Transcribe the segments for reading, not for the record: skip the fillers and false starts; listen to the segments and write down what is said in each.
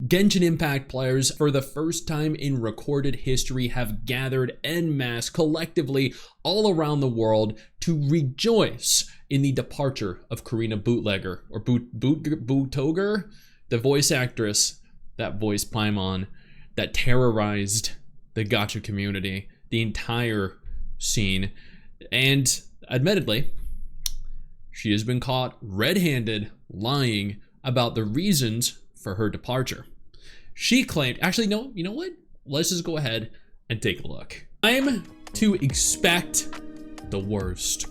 Genshin Impact players, for the first time in recorded history, have gathered en masse collectively all around the world to rejoice in the departure of Karina Bootlegger, or Bootoger, the voice actress that voiced Paimon, that terrorized the gacha community, the entire scene. And admittedly, she has been caught red-handed lying about the reasons for her departure. She claimed, actually, no, you know what? Let's just go ahead and take a look. I'm to expect the worst.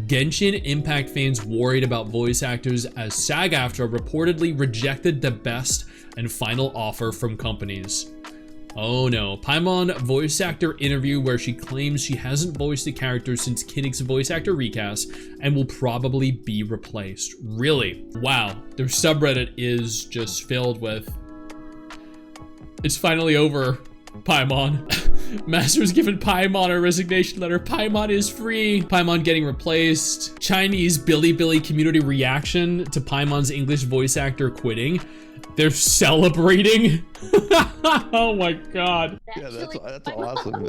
Genshin Impact fans worried about voice actors as SAG-AFTRA reportedly rejected the best and final offer from companies. Oh no, Paimon voice actor interview where she claims she hasn't voiced the character since Kinnick's voice actor recast and will probably be replaced. Really? Wow, their subreddit is just filled with, it's finally over, Paimon. Master's given Paimon a resignation letter. Paimon is free. Paimon getting replaced. Chinese Bilibili community reaction to Paimon's English voice actor quitting. They're celebrating. Oh my god. Yeah, that's awesome.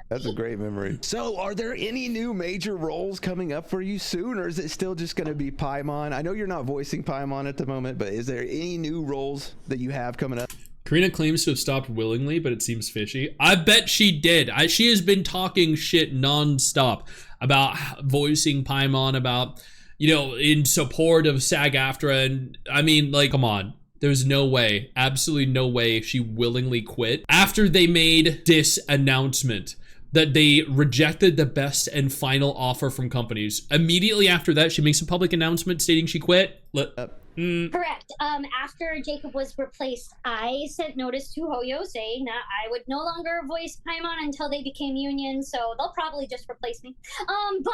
That's a great memory. So are there any new major roles coming up for you soon, or is it still just going to be Paimon? I know you're not voicing Paimon at the moment, but is there any new roles that you have coming up? Karina claims to have stopped willingly, but it seems fishy. I bet she did. She has been talking shit non-stop about voicing Paimon, about, you know, in support of SAG-AFTRA, and I mean, like, come on. There's no way, absolutely no way she willingly quit after they made this announcement that they rejected the best and final offer from companies. Immediately after that, she makes a public announcement stating she quit. Correct. After Jacob was replaced, I sent notice to Hoyo saying that I would no longer voice Paimon until they became union, so they'll probably just replace me. Moving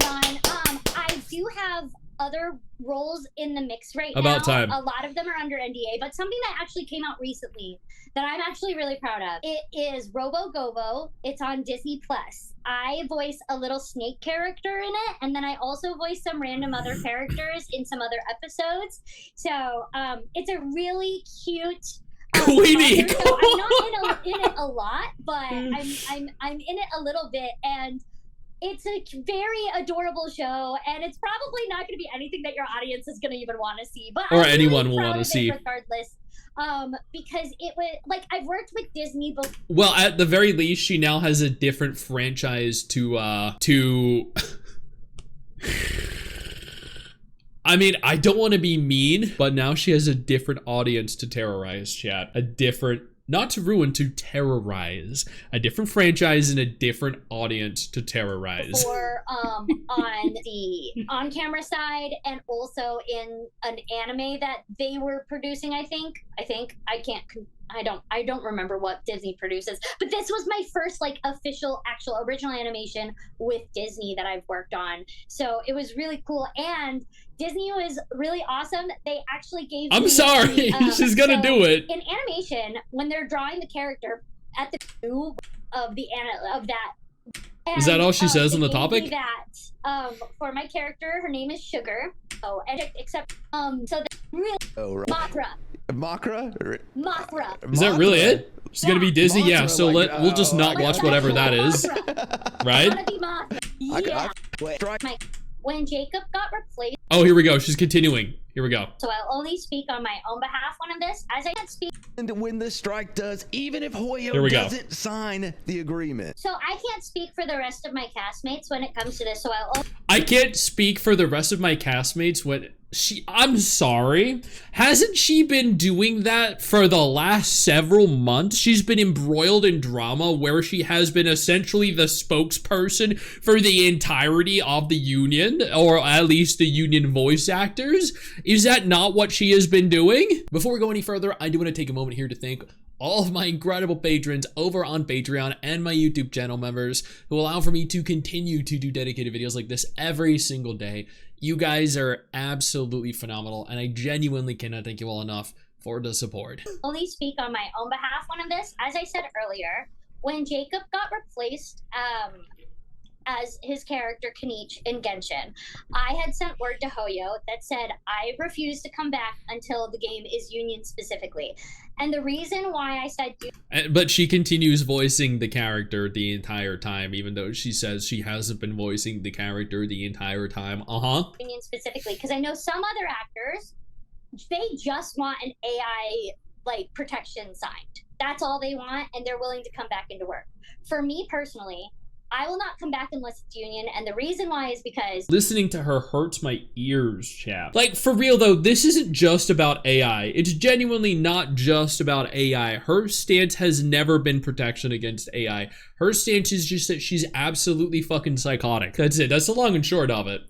on, I do have other roles in the mix right now. About time. A lot of them are under NDA, but something that actually came out recently that I'm actually really proud of. It is Robo Gobo. It's on Disney Plus. I voice a little snake character in it, and then I also voice some random other characters in some other episodes. So it's a really cute Queenie. So I'm not in it a lot, but I'm in it a little bit, and it's a very adorable show, and it's probably not going to be anything that your audience is going to even want to see, but or I'm anyone really will want to see, regardless. Because it was like, I've worked with Disney before. Well, at the very least, she now has a different franchise to I mean, I don't want to be mean, but now she has a different audience to terrorize, chat. A different, not to ruin, to terrorize. A different franchise and a different audience to terrorize. Or on the on-camera side, and also in an anime that they were producing, I think. I don't remember what Disney produces, but this was my first like official, actual, original animation with Disney that I've worked on. So it was really cool, and Disney was really awesome. They actually gave I'm me, sorry, she's gonna do it. In animation, when they're drawing the character at the view of that. And, is that all she says on the topic? That for my character, her name is Sugar. Oh, and except so that's really Mothra. Mothra. Is that really it? She's gonna be Disney, Mothra, yeah. So we'll just not watch whatever that is, right? Yeah. When Jacob got replaced. Oh, here we go. She's continuing. Here we go. So I'll only speak on my own behalf on this, as I can't speak. And when the strike does, even if Hoyo doesn't sign the agreement. So I can't speak for the rest of my castmates when it comes to this. So I can't speak for the rest of my castmates when I'm sorry. Hasn't she been doing that for the last several months? She's been embroiled in drama where she has been essentially the spokesperson for the entirety of the union, or at least the union voice actors. Is that not what she has been doing? Before we go any further, I do want to take a moment here to thank all of my incredible patrons over on Patreon and my YouTube channel members who allow for me to continue to do dedicated videos like this every single day. You guys are absolutely phenomenal, and I genuinely cannot thank you all enough for the support. Only speak on my own behalf on this. As I said earlier, when Jacob got replaced, as his character Kenichi in Genshin. I had sent word to Hoyo that said I refuse to come back until the game is union specifically. And the reason why I said but she continues voicing the character the entire time, even though she says she hasn't been voicing the character the entire time. Union specifically, because I know some other actors, they just want an AI like protection signed. That's all they want, and they're willing to come back into work. For me personally, I will not come back unless it's union, and the reason why is because listening to her hurts my ears, chap. Like, for real though, this isn't just about AI. It's genuinely not just about AI. Her stance has never been protection against AI. Her stance is just that she's absolutely fucking psychotic. That's it. That's the long and short of it.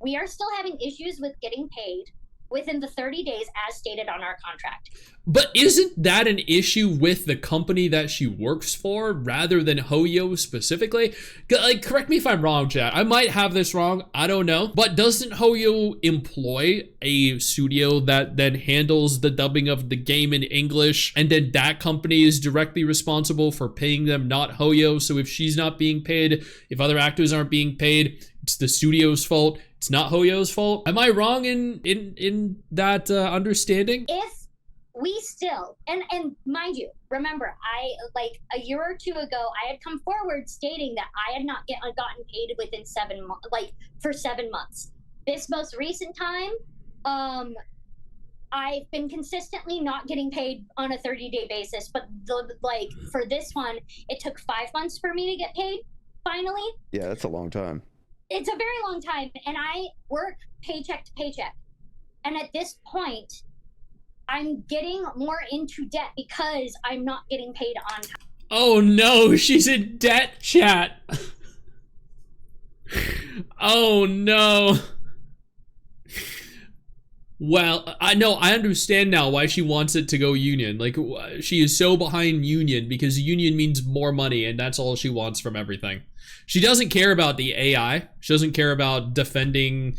we are still having issues with getting paid within the 30 days as stated on our contract. But isn't that an issue with the company that she works for rather than Hoyo specifically? Like, correct me if I'm wrong, chat. I might have this wrong. I don't know. But doesn't Hoyo employ a studio that then handles the dubbing of the game in English, and then that company is directly responsible for paying them, not Hoyo? So if she's not being paid, if other actors aren't being paid, it's the studio's fault. It's not Hoyo's fault. Am I wrong in that understanding? If we still, and mind you, remember, I, like a year or two ago, I had come forward stating that I had not gotten paid within 7 months, like for 7 months. This most recent time, I've been consistently not getting paid on a 30-day basis, but for this one, it took 5 months for me to get paid, finally. Yeah, that's a long time. It's a very long time, and I work paycheck to paycheck. And at this point, I'm getting more into debt because I'm not getting paid on time. Oh no, she's in debt, chat. Oh no. Well, I know, I understand now why she wants it to go union. Like, she is so behind union because union means more money, and that's all she wants from everything. She doesn't care about the AI. She doesn't care about defending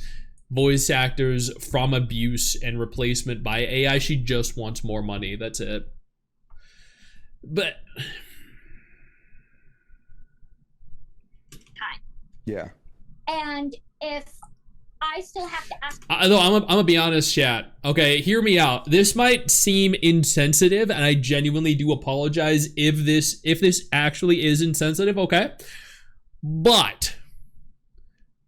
voice actors from abuse and replacement by AI. She just wants more money. That's it. But time. Yeah. And if I still have to ask. Though I'm gonna be honest, chat. Okay, hear me out. This might seem insensitive, and I genuinely do apologize if this actually is insensitive. Okay, but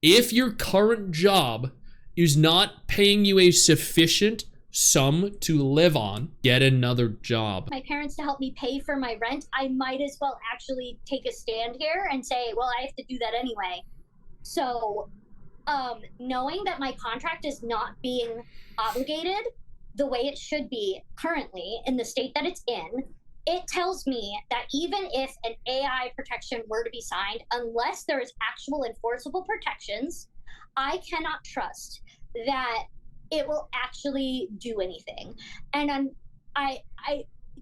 if your current job is not paying you a sufficient sum to live on, get another job. My parents to help me pay for my rent, I might as well actually take a stand here and say, well, I have to do that anyway. So, knowing that my contract is not being obligated the way it should be currently in the state that it's in, it tells me that even if an AI protection were to be signed, unless there is actual enforceable protections, I cannot trust that it will actually do anything. And I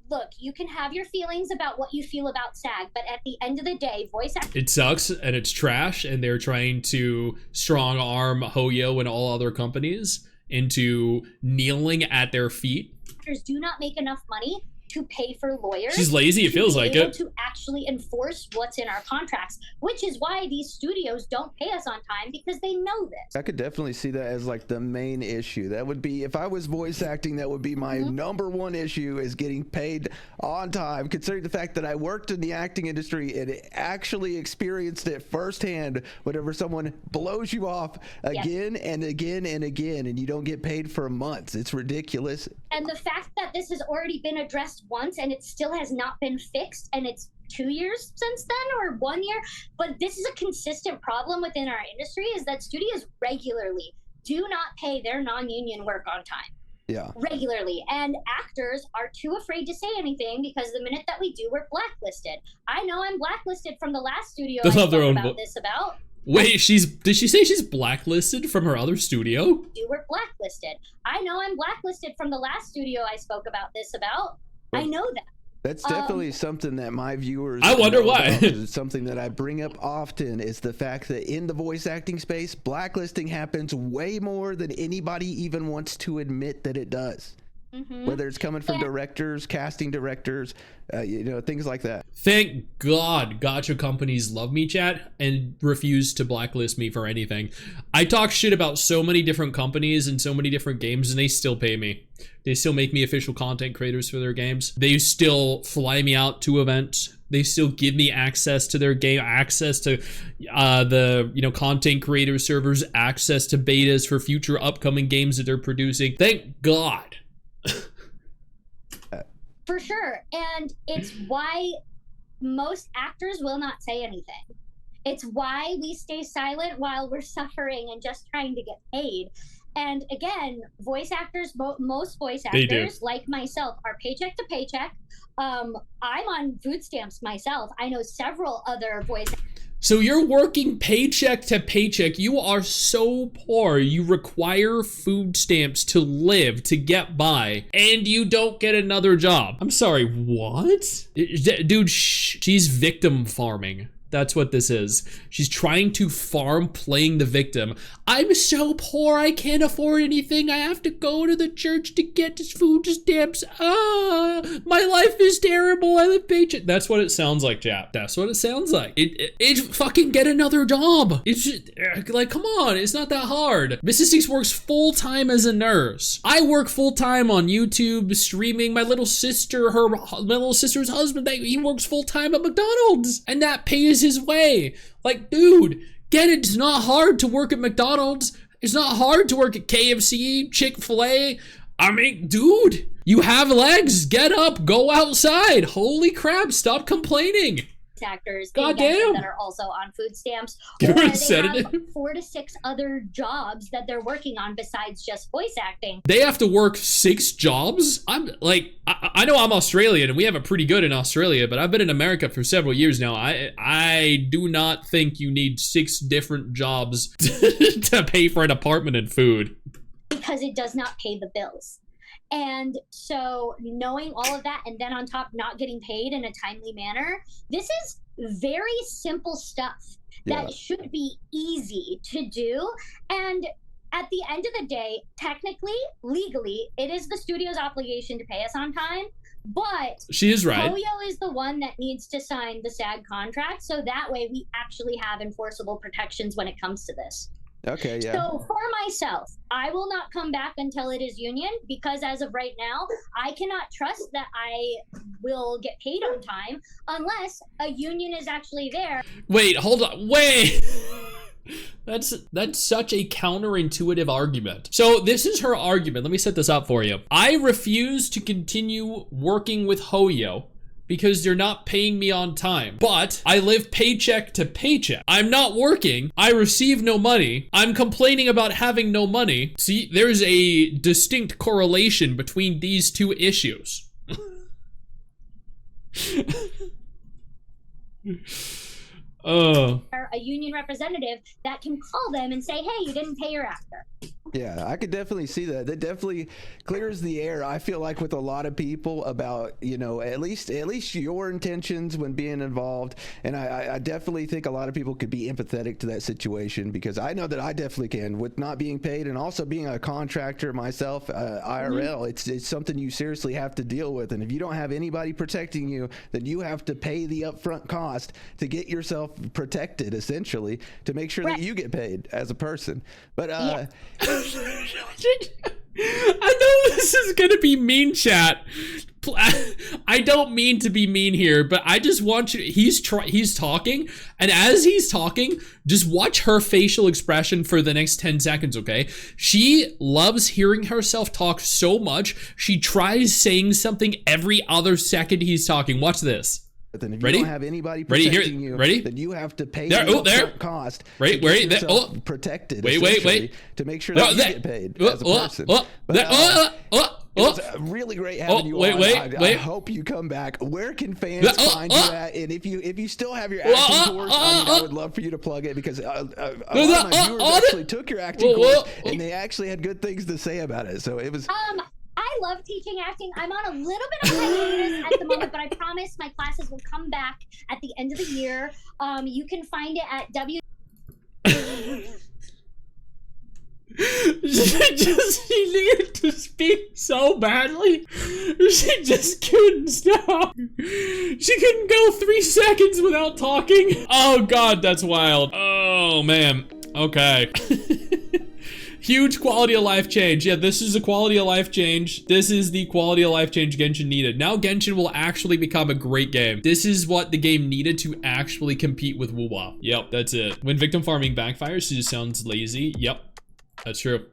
look, you can have your feelings about what you feel about SAG, but at the end of the day, voice actors... It sucks, and it's trash, and they're trying to strong arm Hoyo and all other companies into kneeling at their feet. Actors do not make enough money to pay for lawyers. She's lazy, it feels like it. To actually enforce what's in our contracts, which is why these studios don't pay us on time, because they know this. I could definitely see that as like the main issue. That would be, if I was voice acting, that would be my number one issue, is getting paid on time, considering the fact that I worked in the acting industry and actually experienced it firsthand whenever someone blows you off again and again and again, and you don't get paid for months. It's ridiculous. And the fact that this has already been addressed once and it still has not been fixed, and it's 2 years since then or 1 year, but this is a consistent problem within our industry, is that studios regularly do not pay their non-union work on time. Yeah. Regularly. And actors are too afraid to say anything because the minute that we do, we're blacklisted. I know I'm blacklisted from the last studio I spoke about this about. Wait, did she say she's blacklisted from her other studio? You were blacklisted. I know I'm blacklisted from the last studio I spoke about this about. I know that. That's definitely something that my viewers... I wonder why. It's something that I bring up often, is the fact that in the voice acting space, blacklisting happens way more than anybody even wants to admit that it does. whether it's coming from directors, casting directors, things like that. Thank God gotcha companies love me, chat, and refuse to blacklist me for anything. I talk shit about so many different companies and so many different games, and they still pay me. They still make me official content creators for their games. They still fly me out to events. They still give me access to their game, access to the content creator servers, access to betas for future upcoming games that they're producing. Thank God. For sure. And it's why most actors will not say anything. It's why we stay silent while we're suffering and just trying to get paid. And again, voice actors, most voice actors, like myself, are paycheck to paycheck. I'm on food stamps myself. I know several other voice actors. So you're working paycheck to paycheck. You are so poor. You require food stamps to live, to get by, and you don't get another job. I'm sorry, what? Dude, she's victim farming. That's what this is. She's trying to farm playing the victim. I'm so poor, I can't afford anything. I have to go to the church to get this food stamps. My life is terrible. I live paycheck. That's what it sounds like, Jap. That's what it sounds like. It fucking get another job. It's just, like, come on. It's not that hard. Mrs. Stix works full-time as a nurse. I work full-time on YouTube, streaming. My little sister, my little sister's husband, he works full-time at McDonald's. And that pays his way. Like, dude, get it. It's not hard to work at McDonald's. It's not hard to work at KFC, Chick-fil-A. I mean, dude, you have legs. Get up, go outside. Holy crap, stop complaining. Actors Goddamn. that are also on food stamps, You're or a they sedative. have 4 to 6 other jobs that they're working on besides just voice acting. They have to work 6 jobs? I'm like, I know I'm Australian and we have it pretty good in Australia, but I've been in America for several years now. I do not think you need 6 different jobs to pay for an apartment and food. Because it does not pay the bills. And so knowing all of that, and then on top not getting paid in a timely manner, this is very simple stuff that should be easy to do. And at the end of the day, technically, legally, it is the studio's obligation to pay us on time. But she is right. Hoyo is the one that needs to sign the SAG contract, so that way we actually have enforceable protections when it comes to this. Okay, yeah. So for myself, I will not come back until it is union, because as of right now, I cannot trust that I will get paid on time unless a union is actually there. Wait, hold on. Wait. That's such a counterintuitive argument. So this is her argument. Let me set this up for you. I refuse to continue working with Hoyo because they're not paying me on time. But I live paycheck to paycheck. I'm not working. I receive no money. I'm complaining about having no money. See, there's a distinct correlation between these two issues. A union representative that can call them and say, hey, you didn't pay your actor. Yeah, I could definitely see that. That definitely clears the air, I feel like, with a lot of people about, at least your intentions when being involved. And I definitely think a lot of people could be empathetic to that situation, because I know that I definitely can, with not being paid and also being a contractor myself, IRL. It's something you seriously have to deal with. And if you don't have anybody protecting you, then you have to pay the upfront cost to get yourself protected, essentially, to make sure that you get paid as a person. But I know this is gonna be mean, chat. I don't mean to be mean here, but I just want you. He's talking, and as he's talking, just watch her facial expression for the next 10 seconds, okay? She loves hearing herself talk so much, she tries saying something every other second he's talking. Watch this. But then if ready? You don't have anybody protecting you, then you have to pay the cost to get yourself protected, to make sure that you get paid as a person. It was really great having you on. I hope you come back. Where can fans find you at? And if you still have your acting course, I would love for you to plug it, because a lot of my viewers actually took your acting course, and they actually had good things to say about it. So it was... I love teaching acting. I'm on a little bit of hiatus at the moment, but I promise my classes will come back at the end of the year. You can find it at She needed to speak so badly. She just couldn't stop. She couldn't go 3 seconds without talking. Oh God, that's wild. Oh man. Okay. Huge quality of life change. Yeah, this is a quality of life change. This is the quality of life change Genshin needed. Now Genshin will actually become a great game. This is what the game needed to actually compete with WoWa. Yep, that's it. When victim farming backfires, she just sounds lazy. Yep, that's true.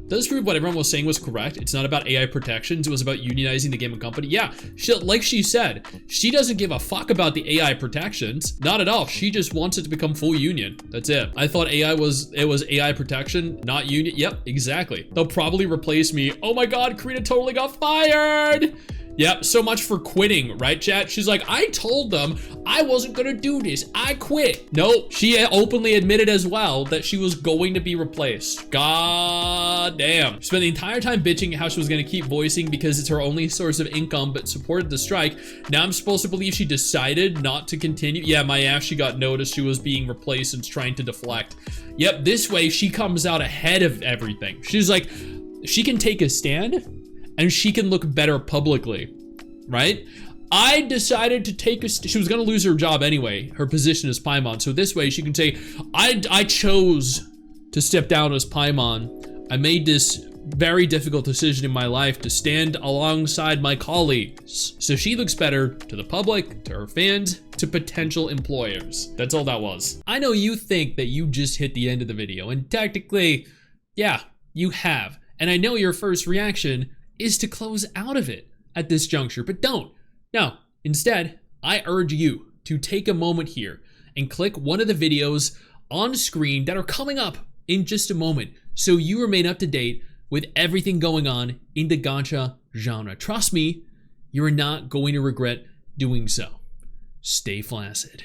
Does prove what everyone was saying was correct. It's not about AI protections. It was about unionizing the game and company. Yeah, like she said, she doesn't give a fuck about the AI protections. Not at all. She just wants it to become full union. That's it. I thought it was AI protection, not union. Yep, exactly. They'll probably replace me. Oh my God, Karina totally got fired. Yep, so much for quitting, right, chat? She's like, I told them I wasn't gonna do this. I quit. Nope, she openly admitted as well that she was going to be replaced. God damn. She spent the entire time bitching how she was gonna keep voicing because it's her only source of income, but supported the strike. Now I'm supposed to believe she decided not to continue. Yeah, my ass, she got noticed she was being replaced and trying to deflect. Yep, this way she comes out ahead of everything. She's like, she can take a stand and she can look better publicly, right? I decided to take she was gonna lose her job anyway, her position as Paimon. So this way she can say, I chose to step down as Paimon. I made this very difficult decision in my life to stand alongside my colleagues. So she looks better to the public, to her fans, to potential employers. That's all that was. I know you think that you just hit the end of the video, and technically, yeah, you have. And I know your first reaction is to close out of it at this juncture, but don't. No, instead, I urge you to take a moment here and click one of the videos on screen that are coming up in just a moment so you remain up to date with everything going on in the gacha genre. Trust me, you are not going to regret doing so. Stay flaccid.